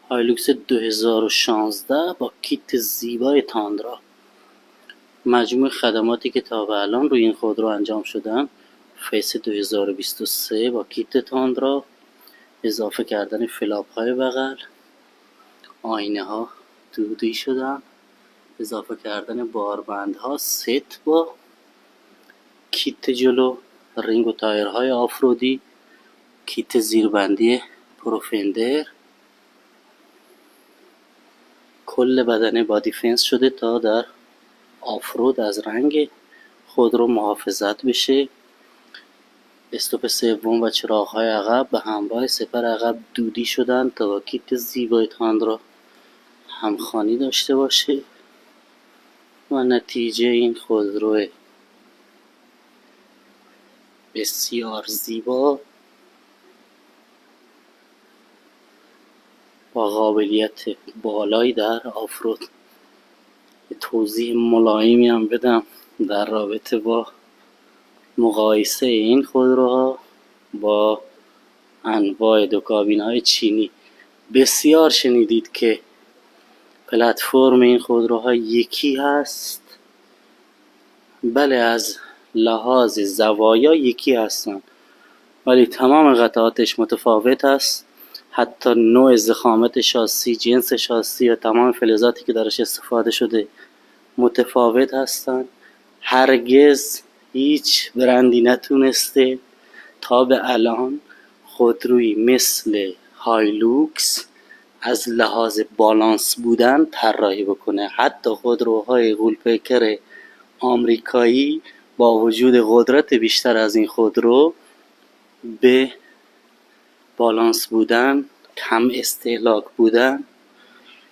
هایلوکس 2016 با کیت زیبای تاندرا. مجموع خدماتی که تا به الان روی این خودرو انجام شدن: فیس 2023 با کیت تاندرا، اضافه کردن فلاپ های بغل، آینه ها دودی شدن، اضافه کردن باربندها ست با کیت جلو، رینگ و تایرهای آفرودی، کیت زیربندی پروفندر، کل بدنه بادی فنس شده تا در آفرود از رنگ خودرو محافظت بشه. استوپ سوم و چراغ‌های عقب به همراه سپر عقب دودی شدن تا با کیت زیبای تاندرا همخوانی داشته باشه و نتیجه این خودرو بسیار زیبا با قابلیت بالایی در آفرود. توضیح ملایمی هم بدم در رابطه با مقایسه این خودروها با انواع دو کابین‌های چینی. بسیار شنیدید که پلتفرم این خودروها یکی هست. بله، از لحاظ زوایا یکی هستن ولی تمام قطعاتش متفاوت است. حتی نوع ضخامت شاسی، جنس شاسی و تمام فلزاتی که درش استفاده شده متفاوت هستن. هرگز هیچ برندی نتونسته تا به الان خودرویی مثل هایلوکس از لحاظ بالانس بودن طراحی بکنه. حتی خودروهای غول‌پیکر آمریکایی با وجود قدرت بیشتر از این خودرو به بالانس بودن، کم استهلاک بودن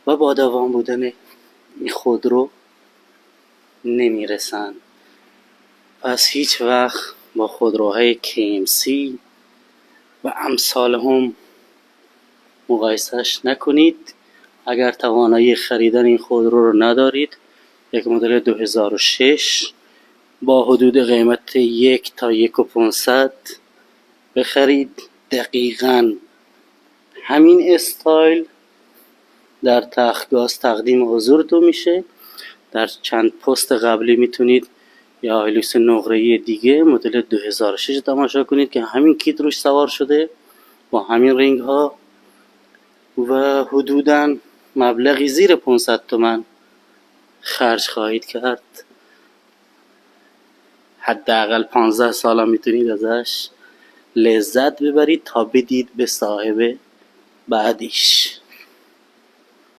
و با دوام بودن این خودرو نمیرسن. پس هیچ وقت با خودروهای KMC و امثال هم مقایسهش نکنید. اگر توانایی خریدن این خودرو رو ندارید، یک مدل 2006 با حدود قیمت 1 تا 1,500 بخرید. دقیقاً همین استایل در تخت‌گاز تقدیم حضورتون میشه. در چند پست قبلی میتونید یا هایلوکس نقره‌ای دیگه مدل 2006 تماشا کنید که همین کیت روش سوار شده با همین رینگ ها و حدوداً مبلغی زیر 500 تومن خرج خواهید کرد. حداقل 15 سال هم میتونید ازش لذت ببرید تا بدید به صاحب بعدیش.